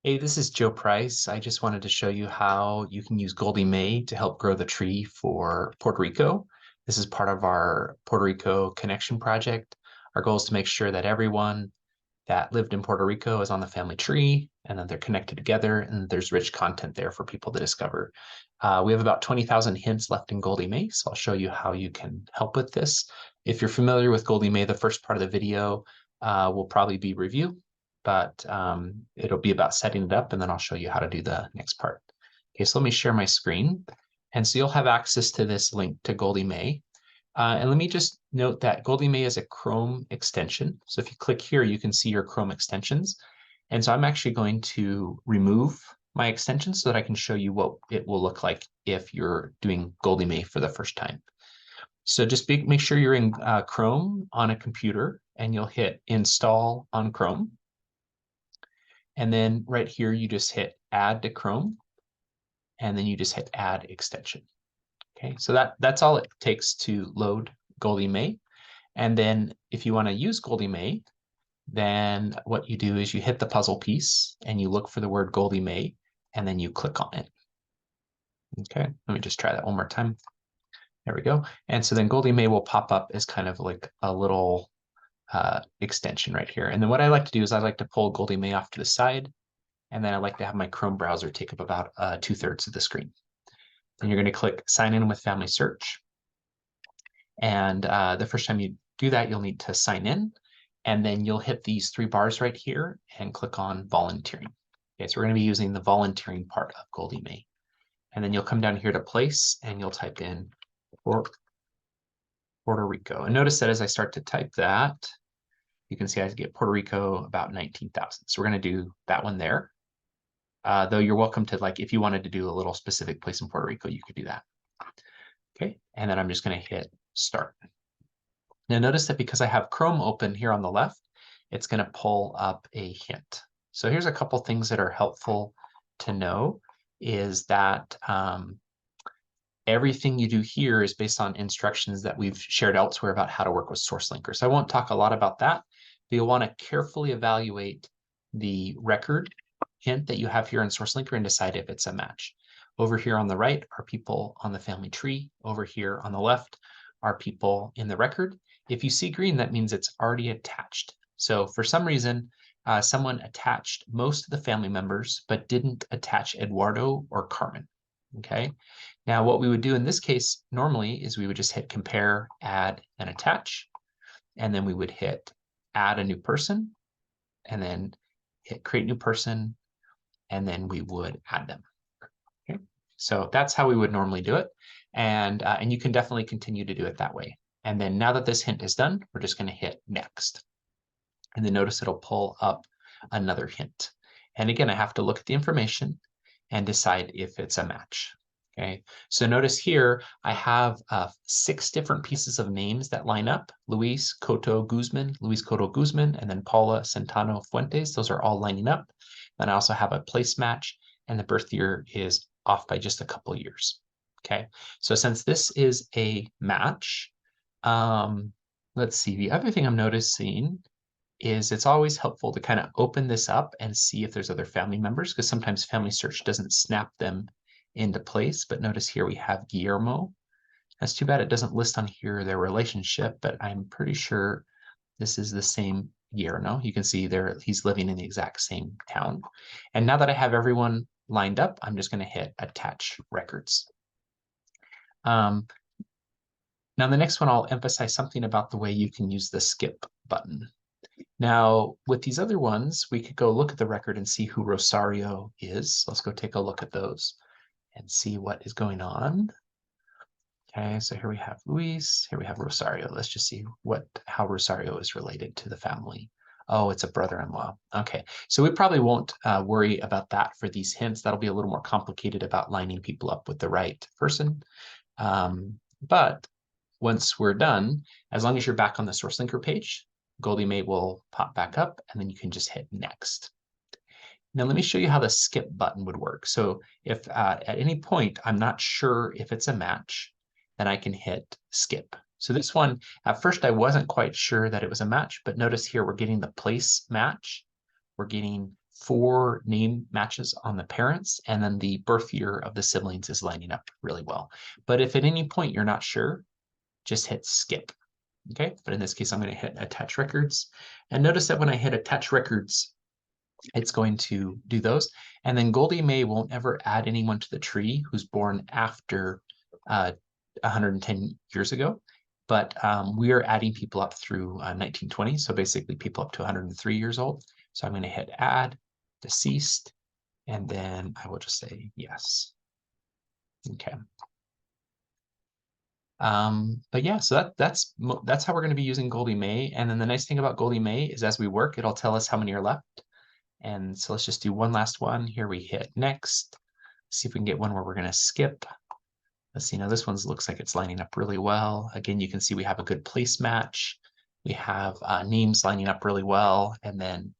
Hey, this is Joe Price. I just wanted to show you how you can use Goldie May to help grow the tree for Puerto Rico. This is part of our Puerto Rico Connection project. Our goal is to make sure that everyone that lived in Puerto Rico is on the family tree and that they're connected together and there's rich content there for people to discover. We have about 20,000 hints left in Goldie May, so I'll show you how you can help with this. If you're familiar with Goldie May, the first part of the video will probably be review, but it'll be about setting it up, and then I'll show you how to do the next part. Okay, so let me share my screen. And so you'll have access to this link to Goldie May. And let me just note that Goldie May is a Chrome extension. So if you click here, you can see your Chrome extensions. And so I'm actually going to remove my extension so that I can show you what it will look like if you're doing Goldie May for the first time. So just make sure you're in Chrome on a computer, and you'll hit Install on Chrome. And then right here, you just hit Add to Chrome, and then you just hit Add Extension. Okay, so that's all it takes to load Goldie May. And then if you want to use Goldie May, then what you do is you hit the puzzle piece and you look for the word Goldie May, and then you click on it. Okay, let me just try that one more time. There we go. And so then Goldie May will pop up as kind of like a little extension right here. And then what I like to do is I like to pull Goldie May off to the side, and then I like to have my Chrome browser take up about 2/3 of the screen. Then you're going to click Sign in with Family Search. And the first time you do that, you'll need to sign in, and then you'll hit these 3 bars right here and click on volunteering. Okay, so we're going to be using the volunteering part of Goldie May. And then you'll come down here to place and you'll type in Puerto Rico. And notice that as I start to type that, you can see I get Puerto Rico about 19,000. So we're going to do that one there. Though you're welcome to, like, if you wanted to do a little specific place in Puerto Rico, you could do that. Okay, and then I'm just going to hit start. Now notice that because I have Chrome open here on the left, it's going to pull up a hint. So here's a couple things that are helpful to know is that everything you do here is based on instructions that we've shared elsewhere about how to work with source linkers. I won't talk a lot about that, but you'll want to carefully evaluate the record hint that you have here in source linker and decide if it's a match. Over here on the right are people on the family tree. Over here on the left are people in the record. If you see green, that means it's already attached. So for some reason, someone attached most of the family members, but didn't attach Eduardo or Carmen. Okay. Now, what we would do in this case normally is we would just hit compare, add, and attach. And then we would hit add a new person, and then hit create new person, and then we would add them. Okay. So that's how we would normally do it. And you can definitely continue to do it that way. And then now that this hint is done, we're just going to hit next. And then notice it'll pull up another hint. And again, I have to look at the information and decide if it's a match. Okay, so notice here I have 6 different pieces of names that line up: Luis Cotto Guzman, and then Paula Centeno Fuentes. Those are all lining up. Then I also have a place match, and the birth year is off by just a couple years. Okay, so since this is a match, let's see, the other thing I'm noticing is it's always helpful to kind of open this up and see if there's other family members, because sometimes family search doesn't snap them into place. But notice here we have Guillermo. That's too bad it doesn't list on here their relationship, but I'm pretty sure this is the same Guillermo. You can see there he's living in the exact same town. And now that I have everyone lined up, I'm just going to hit attach records. Now the next one, I'll emphasize something about the way you can use the skip button. Now, with these other ones, we could go look at the record and see who Rosario is. Let's go take a look at those and see what is going on. Okay, so here we have Luis, here we have Rosario. Let's just see how Rosario is related to the family. Oh, it's a brother-in-law. Okay, so we probably won't worry about that for these hints. That'll be a little more complicated about lining people up with the right person. But once we're done, as long as you're back on the source linker page, Goldie May will pop back up, and then you can just hit next. Now let me show you how the skip button would work. So if at any point I'm not sure if it's a match, then I can hit skip. So this one, at first I wasn't quite sure that it was a match, but notice here we're getting the place match. We're getting 4 name matches on the parents, and then the birth year of the siblings is lining up really well. But if at any point you're not sure, just hit skip. Okay, but in this case, I'm going to hit attach records. And notice that when I hit attach records, it's going to do those. And then Goldie May won't ever add anyone to the tree who's born after 110 years ago. But we are adding people up through 1920. So basically people up to 103 years old. So I'm going to hit add deceased, and then I will just say yes. Okay. But yeah, so that's how we're going to be using Goldie May. And then the nice thing about Goldie May is as we work, it'll tell us how many are left. And so let's just do one last one. Here we hit next. See if we can get one where we're going to skip. Let's see, now this one looks like it's lining up really well. Again, you can see we have a good place match. We have names lining up really well. And then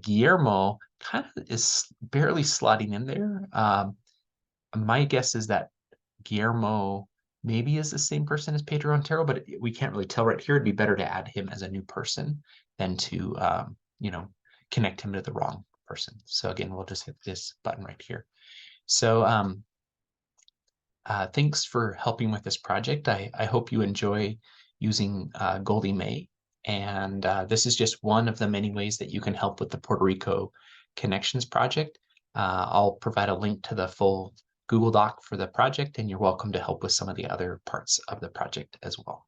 Guillermo kind of is barely slotting in there. My guess is that Guillermo maybe is the same person as Pedro Montero, but we can't really tell right here. It'd be better to add him as a new person than to, connect him to the wrong person. So again, we'll just hit this button right here. So thanks for helping with this project. I hope you enjoy using Goldie May. And this is just one of the many ways that you can help with the Puerto Rico Connections project. I'll provide a link to the full Google Doc for the project, and you're welcome to help with some of the other parts of the project as well.